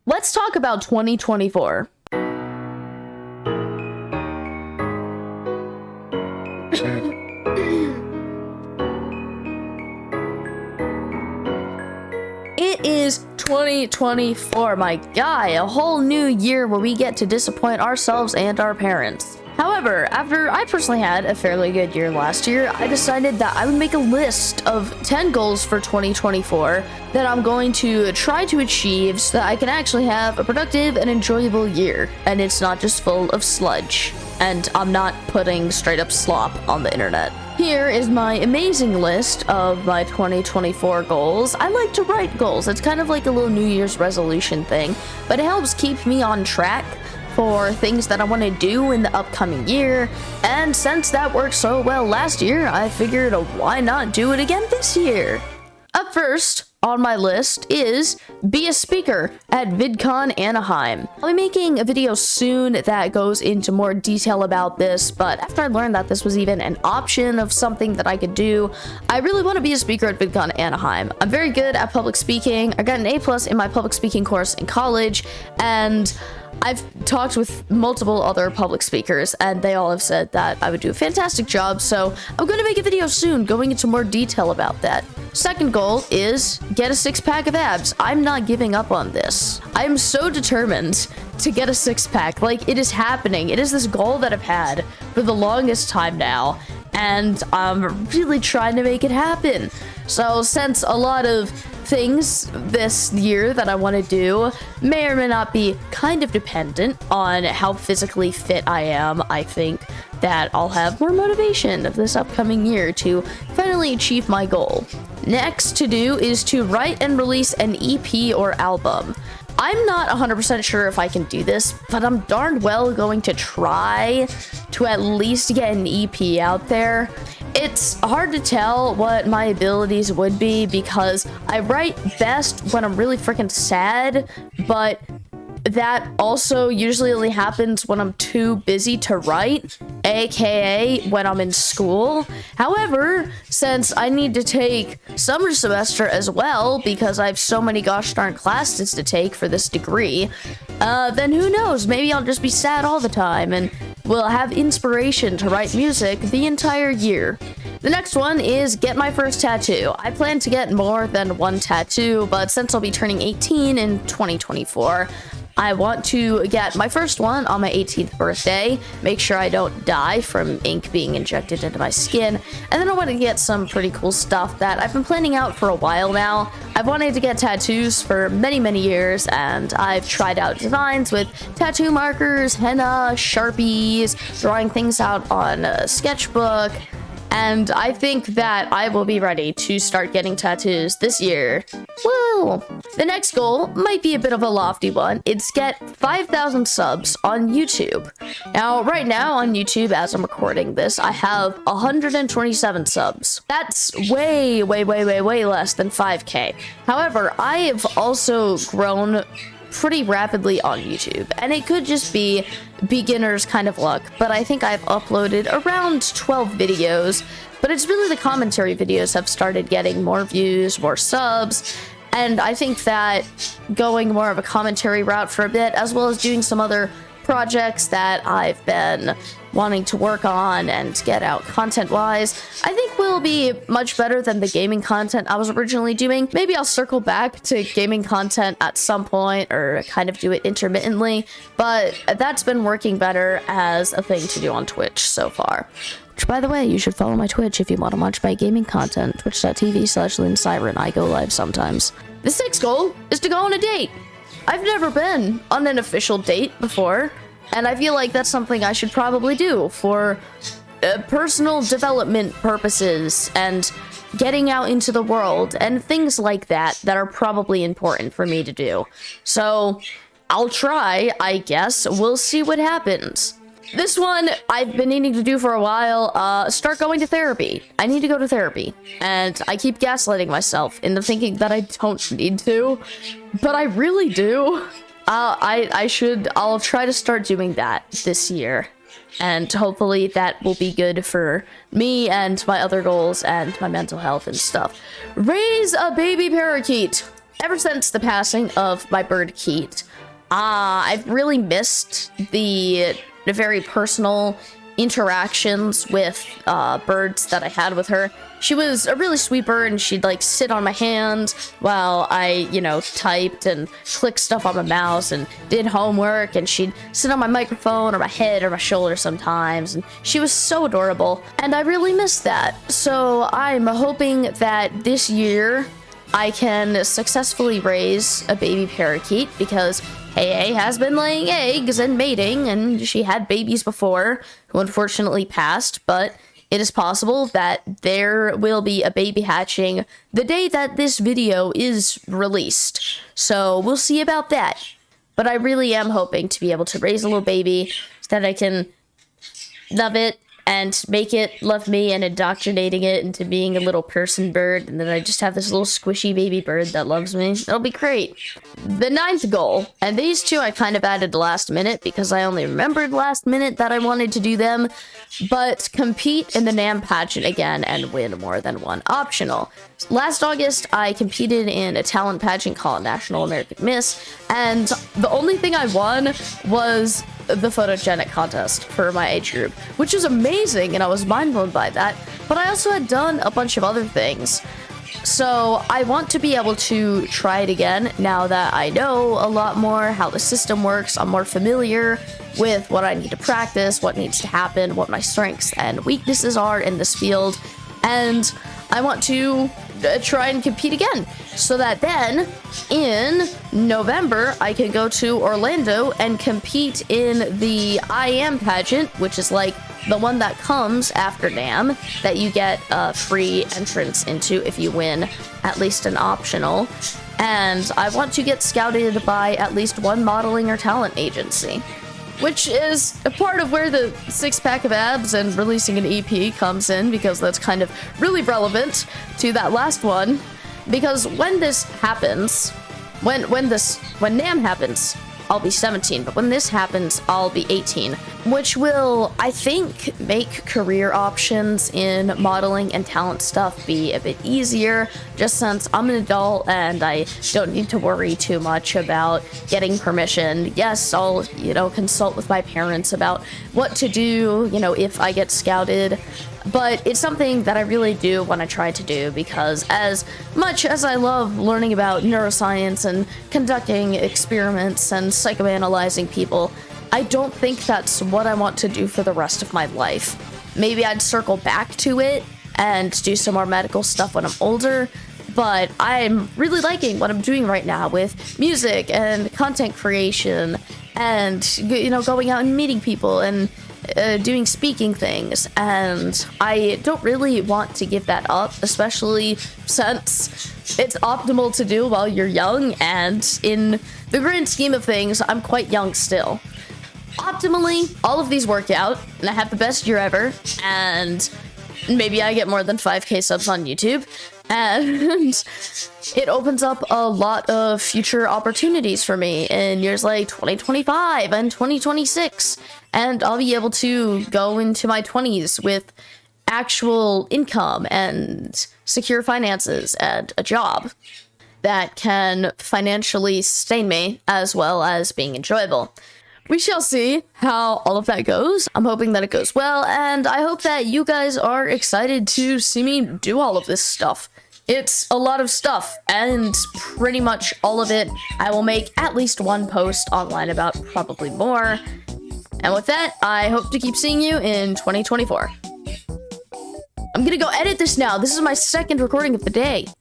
let's talk about 2024. It is 2024, my guy, a whole new year where we get to disappoint ourselves and our parents. However, after I personally had a fairly good year last year, I decided that I would make a list of 10 goals for 2024 that I'm going to try to achieve so that I can actually have a productive and enjoyable year, and it's not just full of sludge, and I'm not putting straight up slop on the internet. Here is my amazing list of my 2024 goals. I like to write goals. It's kind of like a little New Year's resolution thing, but it helps keep me on track for things that I want to do in the upcoming year. And since that worked so well last year, I figured why not do it again this year? Up first on my list is be a speaker at VidCon Anaheim. I'll be making a video soon that goes into more detail about this, but after I learned that this was even an option of something that I could do, I really want to be a speaker at VidCon Anaheim. I'm very good at public speaking. I got an A+ in my public speaking course in college, and I've talked with multiple other public speakers, and they all have said that I would do a fantastic job, so I'm going to make a video soon going into more detail about that. Second goal is get a 6-pack of abs. I'm not giving up on this. I'm so determined to get a 6-pack. Like, it is happening. It is this goal that I've had for the longest time now, and I'm really trying to make it happen. So since a lot of things this year that I want to do may or may not be kind of dependent on how physically fit I am, I think that I'll have more motivation of this upcoming year to finally achieve my goal. Next to do is to write and release an EP or album. I'm not 100% sure if I can do this, but I'm darned well going to try to at least get an EP out there. It's hard to tell what my abilities would be because I write best when I'm really freaking sad, but that also usually only happens when I'm too busy to write, aka when I'm in school. However, since I need to take summer semester as well because I have so many gosh darn classes to take for this degree, then who knows, maybe I'll just be sad all the time and will have inspiration to write music the entire year. The next one is get my first tattoo. I plan to get more than one tattoo, but since I'll be turning 18 in 2024, I want to get my first one on my 18th birthday, make sure I don't die from ink being injected into my skin, and then I want to get some pretty cool stuff that I've been planning out for a while now. I've wanted to get tattoos for many years, and I've tried out designs with tattoo markers, henna, Sharpies, drawing things out on a sketchbook, and I think that I will be ready to start getting tattoos this year. Woo! The next goal might be a bit of a lofty one. It's get 5,000 subs on YouTube. Now, right now on YouTube, as I'm recording this, I have 127 subs. That's way less than 5K. However, I have also grown pretty rapidly on YouTube, and it could just be beginner's kind of luck, but I think I've uploaded around 12 videos, but it's really the commentary videos have started getting more views, more subs, and I think that going more of a commentary route for a bit, as well as doing some other projects that I've been wanting to work on and get out content-wise, I think will be much better than the gaming content I was originally doing. Maybe I'll circle back to gaming content at some point or kind of do it intermittently, but that's been working better as a thing to do on Twitch so far. Which, by the way, you should follow my Twitch if you want to watch my gaming content, twitch.tv/LynSiren. I go live sometimes. The sixth goal is to go on a date. I've never been on an official date before, and I feel like that's something I should probably do for personal development purposes and getting out into the world and things like that that are probably important for me to do. So I'll try, I guess. We'll see what happens. This one I've been needing to do for a while, start going to therapy. I need to go to therapy, and I keep gaslighting myself into thinking that I don't need to, but I really do. I'll try to start doing that this year, and hopefully that will be good for me and my other goals and my mental health and stuff. Raise a baby parakeet. ever since the passing of my bird Keat, I've really missed the very personal interactions with birds that I had with her. She was a really sweet bird, and she'd like sit on my hand while I, typed and clicked stuff on my mouse and did homework, and she'd sit on my microphone or my head or my shoulder sometimes, and she was so adorable, and I really miss that. So I'm hoping that this year I can successfully raise a baby parakeet, because Hey has been laying eggs and mating, and she had babies before who unfortunately passed, but it is possible that there will be a baby hatching the day that this video is released. So we'll see about that. But I really am hoping to be able to raise a little baby so that I can love it and make it love me, and indoctrinating it into being a little person bird, and then I just have this little squishy baby bird that loves me. It'll be great. The 9th goal, and these two I kind of added last minute because I only remembered last minute that I wanted to do them, but compete in the NAMM pageant again and win more than one optional. Last August, I competed in a talent pageant called National American Miss, and the only thing I won was the photogenic contest for my age group, which was amazing, and I was mind blown by that. But I also had done a bunch of other things. So I want to be able to try it again now that I know a lot more how the system works. I'm more familiar with what I need to practice, what needs to happen, what my strengths and weaknesses are in this field, and I want to try and compete again, so that then in November I can go to Orlando and compete in the I Am pageant, which is like the one that comes after NAMM that you get a free entrance into if you win at least an optional. And I want to get scouted by at least one modeling or talent agency, which is a part of where the 6-pack of abs and releasing an EP comes in, because that's kind of really relevant to that last one. Because when this happens, when NAMM happens, I'll be 17, but when this happens, I'll be 18, which will, I think, make career options in modeling and talent stuff be a bit easier, just since I'm an adult and I don't need to worry too much about getting permission. Yes, I'll, consult with my parents about what to do, if I get scouted, but it's something that I really do want to try to do, because as much as I love learning about neuroscience and conducting experiments and psychoanalyzing people, I don't think that's what I want to do for the rest of my life. Maybe I'd circle back to it and do some more medical stuff when I'm older, but I'm really liking what I'm doing right now with music and content creation and, going out and meeting people and doing speaking things, and I don't really want to give that up, especially since it's optimal to do while you're young, and in the grand scheme of things, I'm quite young still. Optimally, all of these work out, and I have the best year ever, and maybe I get more than 5k subs on YouTube, and it opens up a lot of future opportunities for me in years like 2025 and 2026, and I'll be able to go into my 20s with actual income and secure finances and a job that can financially sustain me, as well as being enjoyable. We shall see how all of that goes. I'm hoping that it goes well, and I hope that you guys are excited to see me do all of this stuff. It's a lot of stuff, and pretty much all of it I will make at least one post online about, probably more. And with that, I hope to keep seeing you in 2024. I'm gonna go edit this now. This is my second recording of the day.